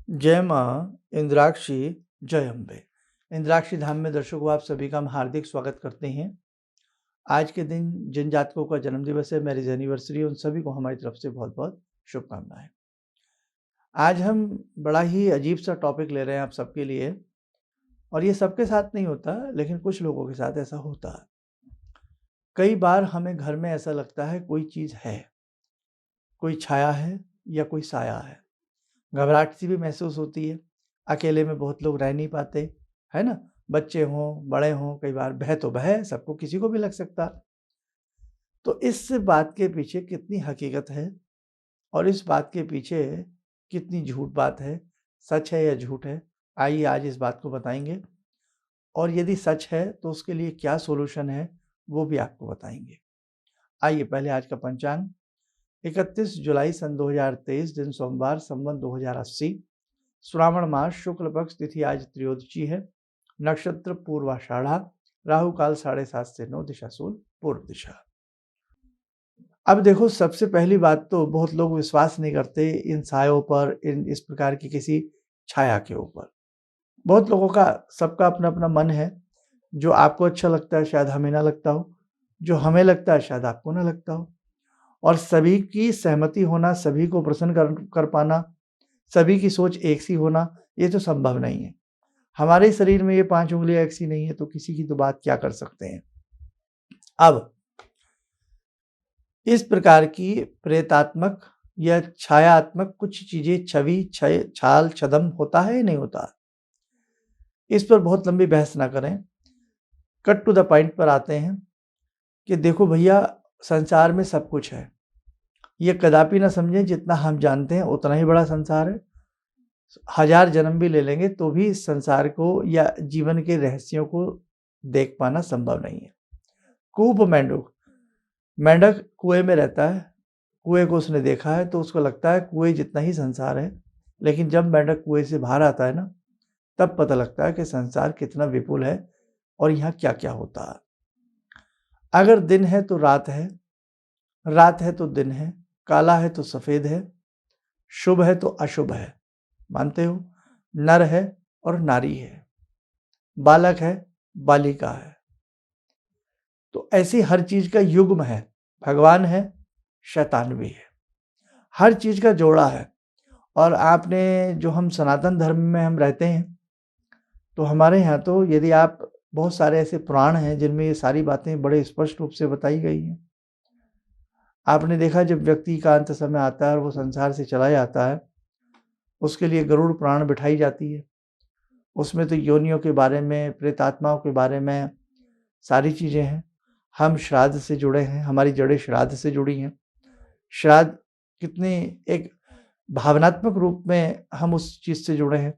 जय माँ इंद्राक्षी, जय अम्बे। इंद्राक्षी धाम में दर्शकों आप सभी का हम हार्दिक स्वागत करते हैं। आज के दिन जिन जातकों का जन्म दिवस है, मैरिज एनिवर्सरी, उन सभी को हमारी तरफ से बहुत बहुत शुभकामनाएं। आज हम बड़ा ही अजीब सा टॉपिक ले रहे हैं आप सबके लिए, और ये सबके साथ नहीं होता, लेकिन कुछ लोगों के साथ ऐसा होता है। कई बार हमें घर में ऐसा लगता है कोई चीज़ है, कोई छाया है या कोई साया है। घबराहट सी भी महसूस होती है। अकेले में बहुत लोग रह नहीं पाते, है ना? बच्चे हों, बड़े हों, कई बार भय तो भय सबको, किसी को भी लग सकता। तो इस बात के पीछे कितनी हकीकत है और इस बात के पीछे कितनी झूठ बात है, सच है या झूठ है, आइए आज इस बात को बताएँगे। और यदि सच है तो उसके लिए क्या सॉल्यूशन है, वो भी आपको बताएँगे। आइए पहले आज का पंचांग। 31 जुलाई सन 2023, दिन सोमवार, संवत 2080, श्रावण मास, शुक्ल पक्ष, तिथि आज त्रयोदशी है, नक्षत्र पूर्वाषाढ़ा, राहु काल 7:30 से 9, दिशा सूल पूर्व दिशा। अब देखो, सबसे पहली बात तो बहुत लोग विश्वास नहीं करते इन सायों पर, इन इस प्रकार की किसी छाया के ऊपर। बहुत लोगों का, सबका अपना अपना मन है। जो आपको अच्छा लगता है शायद हमें ना लगता हो, जो हमें लगता है शायद आपको ना लगता हो। और सभी की सहमति होना, सभी को प्रसन्न कर पाना, सभी की सोच एक सी होना, ये तो संभव नहीं है। हमारे शरीर में ये 5 उँगलियाँ एक सी नहीं है, तो किसी की तो बात क्या कर सकते हैं। अब इस प्रकार की प्रेतात्मक या छायात्मक कुछ चीज़ें, छवि, छय, छाल, छद्म होता है या नहीं होता? इस पर बहुत लंबी बहस ना करें, कट टू द पॉइंट पर आते हैं कि देखो भैया, संसार में सब कुछ है। ये कदापि ना समझें जितना हम जानते हैं उतना ही बड़ा संसार है। 1000 जन्म भी ले लेंगे तो भी इस संसार को या जीवन के रहस्यों को देख पाना संभव नहीं है। कूप मेंढक, मेंढक कुएं में रहता है, कुएं को उसने देखा है तो उसको लगता है कुएं जितना ही संसार है। लेकिन जब मेंढक कुएं से बाहर आता है ना, तब पता लगता है कि संसार कितना विपुल है और यहाँ क्या क्या होता है। अगर दिन है तो रात है, रात है तो दिन है, काला है तो सफेद है, शुभ है तो अशुभ है, मानते हो? नर है और नारी है, बालक है, बालिका है। तो ऐसी हर चीज का युग्म है। भगवान है, शैतान भी है, हर चीज का जोड़ा है। और आपने, जो हम सनातन धर्म में हम रहते हैं, तो हमारे यहाँ तो यदि आप, बहुत सारे ऐसे पुराण हैं जिनमें ये सारी बातें बड़े स्पष्ट रूप से बताई गई हैं। आपने देखा, जब व्यक्ति का अंत समय आता है और वो संसार से चला जाता है, उसके लिए गरुड़ पुराण बिठाई जाती है। उसमें तो योनियों के बारे में, प्रेतात्माओं के बारे में सारी चीज़ें हैं। हम श्राद्ध से जुड़े हैं, हमारी जड़ें श्राद्ध से जुड़ी हैं। श्राद्ध कितनी एक भावनात्मक रूप में हम उस चीज़ से जुड़े हैं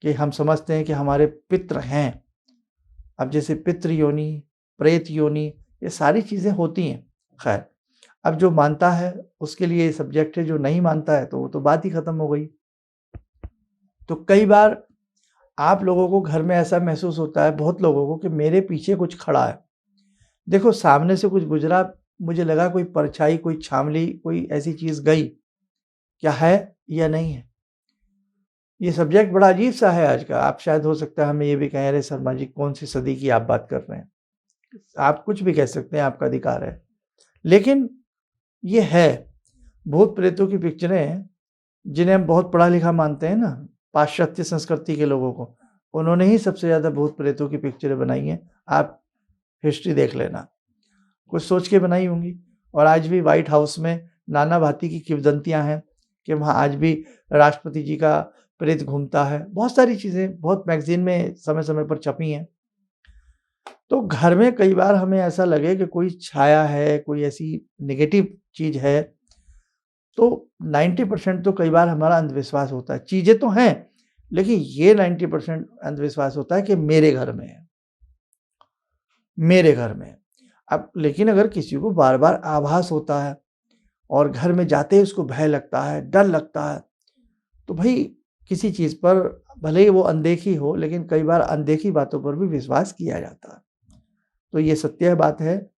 कि हम समझते हैं कि हमारे पितृ हैं। अब जैसे पितृ योनि, प्रेत योनि, ये सारी चीज़ें होती हैं। खैर, अब जो मानता है उसके लिए ये सब्जेक्ट है, जो नहीं मानता है तो वो तो बात ही खत्म हो गई। तो कई बार आप लोगों को घर में ऐसा महसूस होता है, बहुत लोगों को, कि मेरे पीछे कुछ खड़ा है। देखो, सामने से कुछ गुजरा, मुझे लगा कोई परछाई, कोई छावनी, कोई ऐसी चीज़ गई। क्या है या नहीं है? ये सब्जेक्ट बड़ा अजीब-सा है आज का। आप शायद, हो सकता है, हमें ये भी कहें, अरे शर्मा जी, कौन-सी सदी की आप बात कर रहे हैं? आप कुछ भी कह सकते हैं, आपका अधिकार है। लेकिन ये है, भूत-प्रेतों की पिक्चरें, जिन्हें हम बहुत पढ़ा-लिखा मानते हैं ना, पाश्चात्य संस्कृति के लोगों को, उन्होंने ही सबसे ज़्यादा भूत-प्रेतों की पिक्चरें बनाई हैं। आप हिस्ट्री देख लेना, कुछ सोच के बनाई होंगी। और आज भी व्हाइट हाउस में नाना भांति की किंवदंतियाँ हैं कि वहाँ आज भी राष्ट्रपति जी का प्रेत घूमता है। बहुत सारी चीज़ें बहुत मैगज़ीन में समय-समय पर छपी हैं। तो घर में कई बार हमें ऐसा लगे कि कोई छाया है, कोई ऐसी नेगेटिव चीज़ है, तो 90% तो कई बार हमारा अंधविश्वास होता है। चीज़ें तो हैं, लेकिन ये 90% अंधविश्वास होता है कि मेरे घर में है, मेरे घर में है। अब लेकिन अगर किसी को बार-बार आभास होता है और घर में जाते ही उसको भय लगता है, डर लगता है, तो भई किसी चीज़ पर भले ही वो अनदेखी हो, लेकिन कई बार अनदेखी बातों पर भी विश्वास किया जाता है। तो ये सत्य बात है,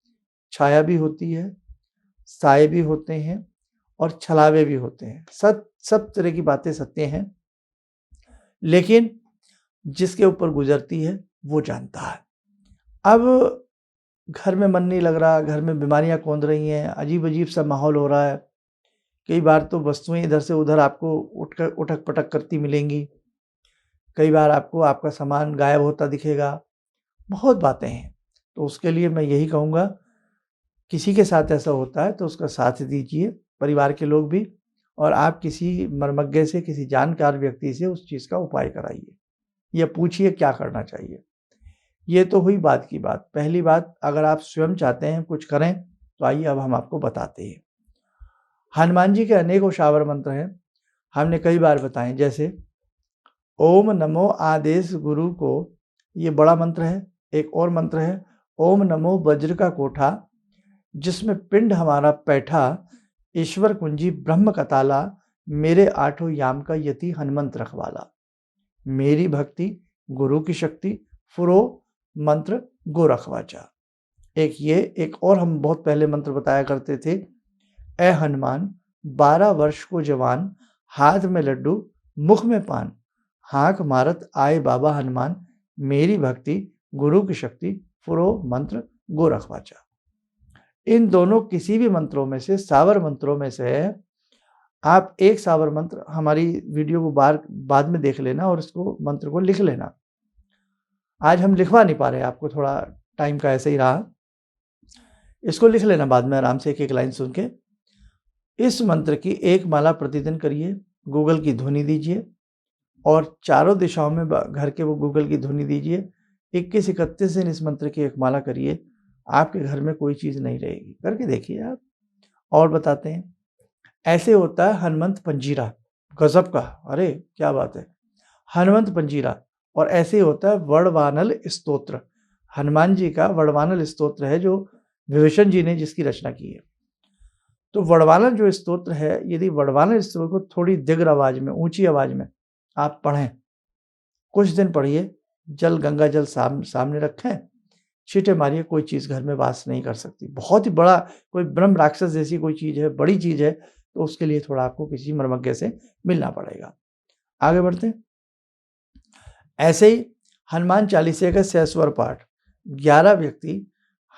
छाया भी होती है, साए भी होते हैं और छलावे भी होते हैं। सब तरह की बातें सत्य हैं। लेकिन जिसके ऊपर गुजरती है वो जानता है। अब घर में मन नहीं लग रहा, घर में बीमारियां कौंध रही हैं, अजीब अजीब सा माहौल हो रहा है, कई बार तो वस्तुएं इधर से उधर आपको उठक पटक करती मिलेंगी, कई बार आपको आपका सामान गायब होता दिखेगा, बहुत बातें हैं। तो उसके लिए मैं यही कहूँगा, किसी के साथ ऐसा होता है तो उसका साथ दीजिए, परिवार के लोग भी, और आप किसी मर्मज्ञ से, किसी जानकार व्यक्ति से उस चीज़ का उपाय कराइए या पूछिए क्या करना चाहिए। ये तो हुई बात की बात। पहली बात, अगर आप स्वयं चाहते हैं कुछ करें तो आइए अब हम आपको बताते हैं। हनुमान जी के अनेकों शावर मंत्र हैं, हमने कई बार बताए, जैसे ओम नमो आदेश गुरु को, ये बड़ा मंत्र है। एक और मंत्र है ओम नमो वज्र का कोठा, जिसमें पिंड हमारा पैठा, ईश्वर कुंजी ब्रह्म कताला, मेरे आठों याम का यति हनुमंत रखवाला। मेरी भक्ति गुरु की शक्ति, फुरो मंत्र गोरखवाचा। एक और हम बहुत पहले मंत्र बताया करते थे, ए हनुमान 12 वर्ष को जवान, हाथ में लड्डू मुख में पान, हाँक मारत आए बाबा हनुमान, मेरी भक्ति गुरु की शक्ति, फुरो मंत्र गोरखवाचा। इन दोनों किसी भी मंत्रों में से, सावर मंत्रों में से आप एक सावर मंत्र हमारी वीडियो को बाद में देख लेना और इसको मंत्र को लिख लेना। आज हम लिखवा नहीं पा रहे, आपको थोड़ा टाइम का ऐसे ही रहा, इसको लिख लेना बाद में आराम से एक एक लाइन सुन के। इस मंत्र की एक माला प्रतिदिन करिए, गूगल की ध्वनि दीजिए और चारों दिशाओं में घर के वो गूगल की ध्वनि दीजिए। 21-31 दिन इस मंत्र की एक माला करिए, आपके घर में कोई चीज़ नहीं रहेगी, करके देखिए आप। और बताते हैं, ऐसे होता है हनुमंत पंजीरा, गजब का, अरे क्या बात है, हनुमंत पंजीरा। और ऐसे ही होता है वड़वानल स्तोत्र, हनुमान जी का वड़वानल स्तोत्र है जो विभीषण जी ने जिसकी रचना की है। तो वड़वानल जो स्तोत्र है, यदि वड़वानल स्तोत्र को थोड़ी दिग्र आवाज में, ऊंची आवाज में आप पढ़ें, कुछ दिन पढ़िए, जल गंगा जल सामने रखें, छींटे मारिए, कोई चीज़ घर में वास नहीं कर सकती। बहुत ही बड़ा कोई ब्रह्म राक्षस जैसी कोई चीज़ है, बड़ी चीज़ है, तो उसके लिए थोड़ा आपको किसी मर्मज्ञ से मिलना पड़ेगा। आगे बढ़ते हैं। ऐसे ही हनुमान चालीसा का सहस्वर पाठ, 11 व्यक्ति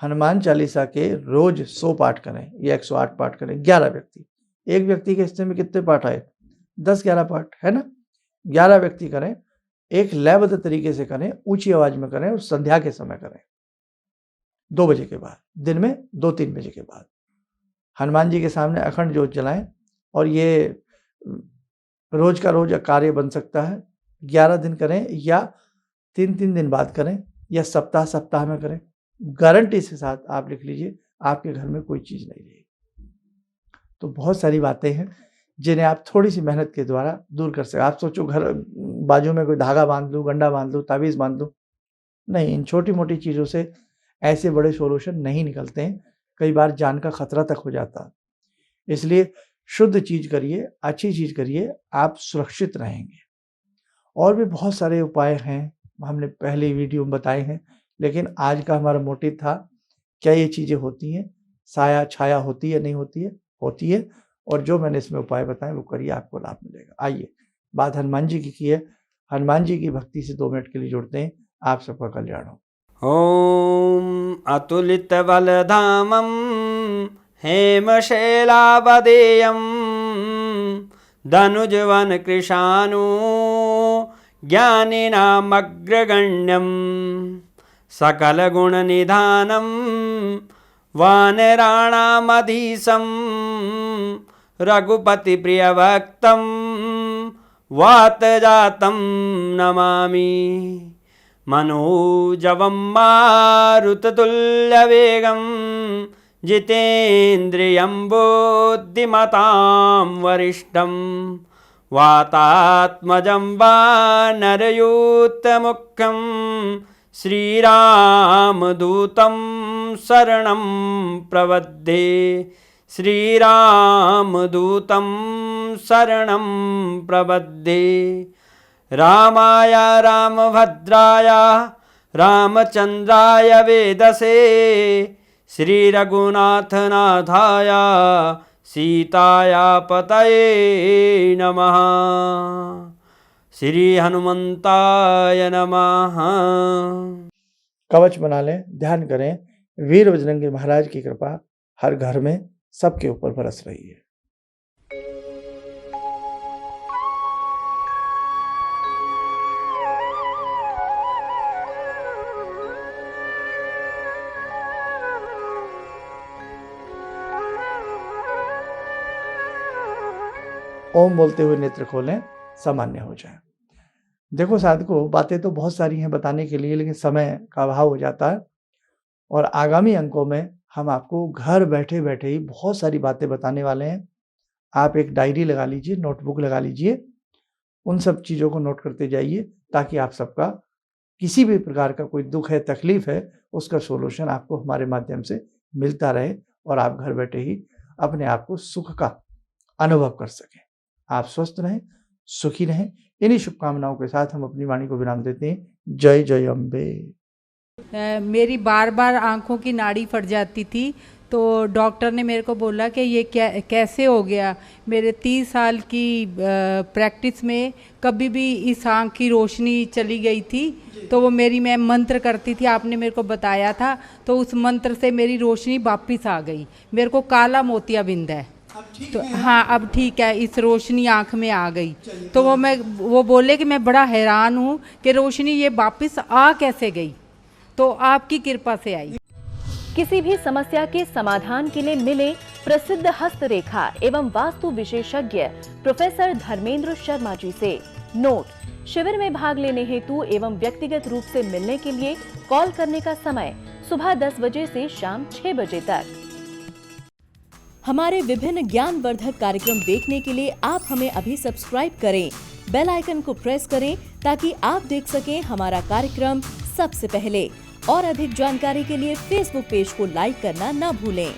हनुमान चालीसा के रोज 100 पाठ करें या 108 पाठ करें, 11 व्यक्ति। एक व्यक्ति के हिस्से में कितने पाठ आए? 10-11 पाठ, है ना? 11 व्यक्ति करें, एक लयबद्ध तरीके से करें, ऊंची आवाज में करें और संध्या के समय करें, 2 बजे के बाद, दिन में 2-3 बजे के बाद। हनुमान जी के सामने अखंड ज्योत जलाएं और ये रोज का रोज कार्य बन सकता है। 11 दिन करें या 3-3 दिन बाद करें या सप्ताह में करें, गारंटी के साथ आप लिख लीजिए, आपके घर में कोई चीज़ नहीं रहेगी। तो बहुत सारी बातें हैं जिन्हें आप थोड़ी सी मेहनत के द्वारा दूर कर सकते। आप सोचो घर बाजू में कोई धागा बांध लूँ, गंडा बांध लूँ, ताबीज़ बांध लूँ, नहीं, इन छोटी मोटी चीज़ों से ऐसे बड़े सॉल्यूशन नहीं निकलते हैं, कई बार जान का खतरा तक हो जाता है। इसलिए शुद्ध चीज़ करिए, अच्छी चीज़ करिए, आप सुरक्षित रहेंगे। और भी बहुत सारे उपाय हैं, हमने पहले वीडियो में बताए हैं, लेकिन आज का हमारा मोटिव था, क्या ये चीज़ें होती हैं, साया छाया होती है, नहीं होती है? होती है। और जो मैंने इसमें उपाय बताए वो करिए, आपको लाभ मिलेगा। आइए, बात हनुमान जी की है, हनुमान जी की भक्ति से 2 मिनट के लिए जुड़ते हैं, आप सबका कल्याण हो। ॐ अतुलितबलधामं हेमशैलावदेयं धनुजवनकृशानु ज्ञानिनामग्रगण्यं सकलगुणनिधानं वानराणामधीशं रघुपतिप्रियभक्तं वातजातं नमामि। मनोजवं मारुततुल्यवेगं जितेन्द्रियं बुद्धिमतां वरिष्ठं वातात्मजं वानरयूथमुख्यं श्रीरामदूतं शरणं प्रपद्ये। श्रीरामदूतं शरणं प्रपद्ये। रामाय रामभद्राय रामचन्द्राय वेदसे श्रीरघुनाथनाथाय सीताया पतये नमः। श्री हनुमंताय नमः। कवच बना लें, ध्यान करें, वीर बजरंगी महाराज की कृपा हर घर में सबके ऊपर बरस रही है। ओम बोलते हुए नेत्र खोलें, सामान्य हो जाए। देखो साधकों, बातें तो बहुत सारी हैं बताने के लिए, लेकिन समय का अभाव हो जाता है और आगामी अंकों में हम आपको घर बैठे बैठे ही बहुत सारी बातें बताने वाले हैं। आप एक डायरी लगा लीजिए, नोटबुक लगा लीजिए, उन सब चीज़ों को नोट करते जाइए ताकि आप सबका किसी भी प्रकार का कोई दुख है, तकलीफ है, उसका सोल्यूशन आपको हमारे माध्यम से मिलता रहे और आप घर बैठे ही अपने आप को सुख का अनुभव कर सकें। आप स्वस्थ रहें, सुखी रहें। इन्हीं शुभकामनाओं के साथ हम अपनी वाणी को विराम देते हैं। जय जय अम्बे। मेरी बार बार आंखों की नाड़ी फट जाती थी, तो डॉक्टर ने मेरे को बोला कि ये कैसे हो गया। मेरे 30 साल की प्रैक्टिस में कभी भी इस आंख की रोशनी चली गई थी, तो वो मैं मंत्र करती थी, आपने मेरे को बताया था, तो उस मंत्र से मेरी रोशनी वापस आ गई। मेरे को काला मोतियाबिंद है, तो हाँ अब ठीक है, इस रोशनी आंख में आ गई। तो वो बोले कि मैं बड़ा हैरान हूँ कि रोशनी ये वापस आ कैसे गई, तो आपकी कृपा से आई। किसी भी समस्या के समाधान के लिए मिले प्रसिद्ध हस्तरेखा एवं वास्तु विशेषज्ञ प्रोफेसर धर्मेंद्र शर्मा जी से। नोट: शिविर में भाग लेने हेतु एवं व्यक्तिगत रूप से मिलने के लिए कॉल करने का समय सुबह 10 बजे से शाम 6 बजे तक। हमारे विभिन्न ज्ञानवर्धक कार्यक्रम देखने के लिए आप हमें अभी सब्सक्राइब करें, बेल आइकन को प्रेस करें ताकि आप देख सकें हमारा कार्यक्रम सबसे पहले। और अधिक जानकारी के लिए फेसबुक पेज को लाइक करना न भूलें।